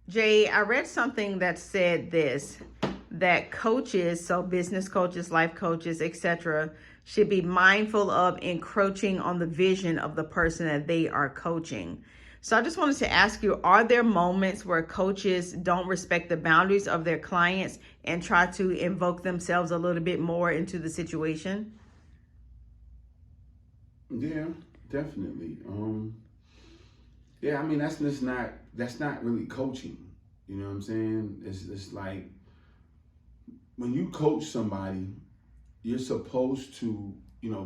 Jay, I read something that said this, that coaches, so business coaches, life coaches, etc., should be mindful of encroaching on the vision of the person that they are coaching. So I just wanted to ask you, are there moments where coaches don't respect the boundaries of their clients and try to invoke themselves a little bit more into the situation? Yeah, definitely. Yeah, I mean that's not really coaching. You know what I'm saying? It's like when you coach somebody, you're supposed to,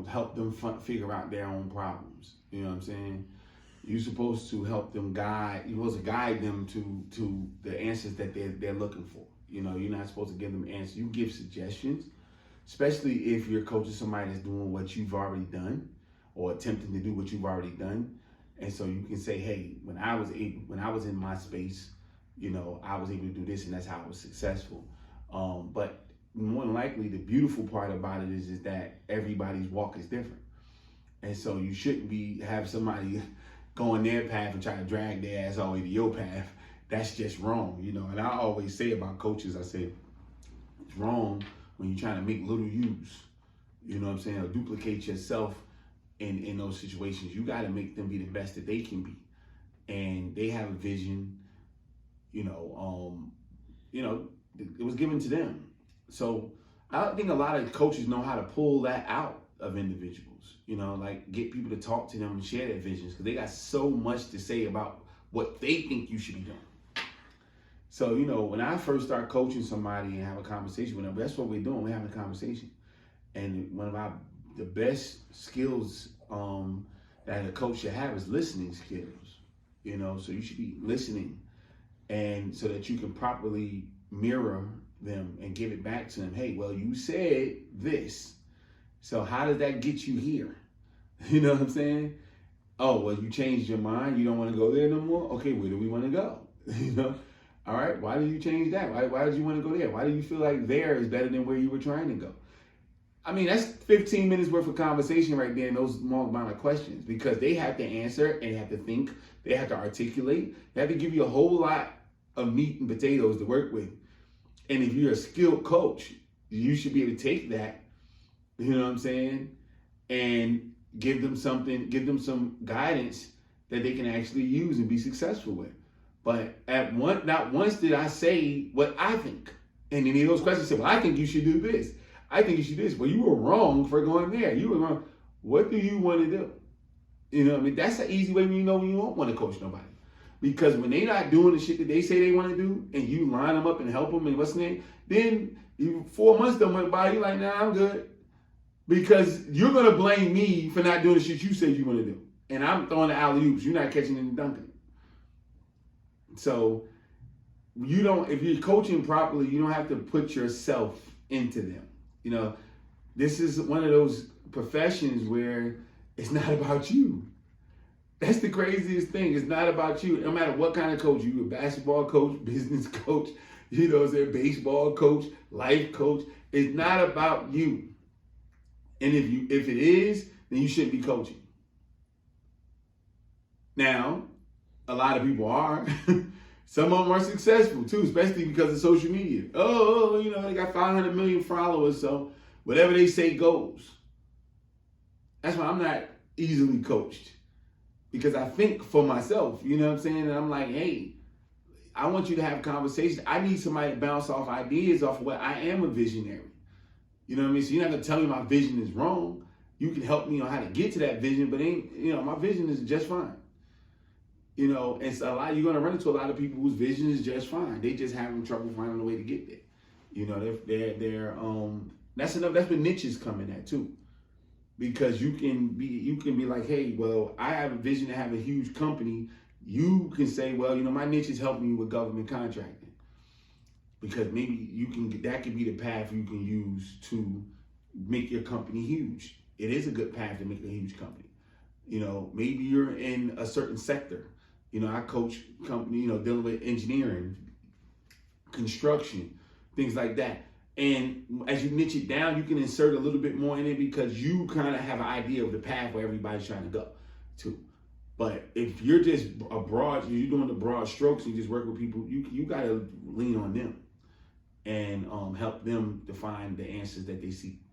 help them figure out their own problems. You know what I'm saying? You're supposed to help them guide. You're supposed to guide them to the answers that they're looking for. You're not supposed to give them answers. You give suggestions, especially if you're coaching somebody that's doing what you've already done or attempting to do what you've already done. And so you can say, hey, when I was in my space, I was able to do this, and that's how I was successful. But more than likely, the beautiful part about it is that everybody's walk is different, and so you shouldn't have somebody going their path and try to drag their ass all the way to your path. That's just wrong. And I always say about coaches, I say it's wrong when you're trying to make little U's. You know what I'm saying? Or duplicate yourself in those situations. You got to make them be the best that they can be, and they have a vision. You know, it was given to them. So I don't think a lot of coaches know how to pull that out of individuals. Like get people to talk to them and share their visions, because they got so much to say about what they think you should be doing. So, when I first start coaching somebody and have a conversation with them, that's what we're doing. We're having a conversation. And one of the best skills that a coach should have is listening skills. So you should be listening, and so that you can properly mirror them and give it back to them. Hey, well, you said this. So how did that get you here? You know what I'm saying? Oh, well, you changed your mind. You don't want to go there no more? Okay, where do we want to go? All right, why did you change that? Why did you want to go there? Why do you feel like there is better than where you were trying to go? I mean, that's 15 minutes worth of conversation right there in those small amount of questions, because they have to answer and they have to think, they have to articulate, they have to give you a whole lot of meat and potatoes to work with. And if you're a skilled coach, you should be able to take that, you know what I'm saying, and give them some guidance that they can actually use and be successful with. But not once did I say what I think. And any of those questions said, well, I think you should do this. I think you should do this. Well, you were wrong for going there. You were wrong. What do you want to do? You know what I mean? That's an easy way when you don't want to coach nobody. Because when they not doing the shit that they say they want to do, and you line them up and help them and what's the name, then 4 months done went by, you're like, nah, I'm good. Because you're going to blame me for not doing the shit you said you want to do. And I'm throwing the alley-oops. You're not catching it and dunking it. So if you're coaching properly, you don't have to put yourself into them. This is one of those professions where it's not about you. That's the craziest thing. It's not about you. No matter what kind of coach, you're a basketball coach, business coach, baseball coach, life coach. It's not about you. And if it is, then you shouldn't be coaching. Now, a lot of people are. Some of them are successful too, especially because of social media. They got 500 million followers, so whatever they say goes. That's why I'm not easily coached, because I think for myself, you know what I'm saying? And I'm like, hey, I want you to have conversations. I need somebody to bounce off ideas off of what I am a visionary. You know what I mean? So you're not gonna tell me my vision is wrong. You can help me on how to get to that vision, but my vision is just fine. And you're gonna run into a lot of people whose vision is just fine. They just having trouble finding a way to get there. They're that's enough. That's where niches come in at too. Because you can be like, hey, well, I have a vision to have a huge company. You can say, well, my niche is helping you with government contracting, because maybe that could be the path you can use to make your company huge. It is a good path to make a huge company. Maybe you're in a certain sector. I coach company, dealing with engineering, construction, things like that. And as you niche it down, you can insert a little bit more in it, because you kind of have an idea of the path where everybody's trying to go to. But if you're just you're doing the broad strokes and you just work with people, you got to lean on them and help them to find the answers that they seek.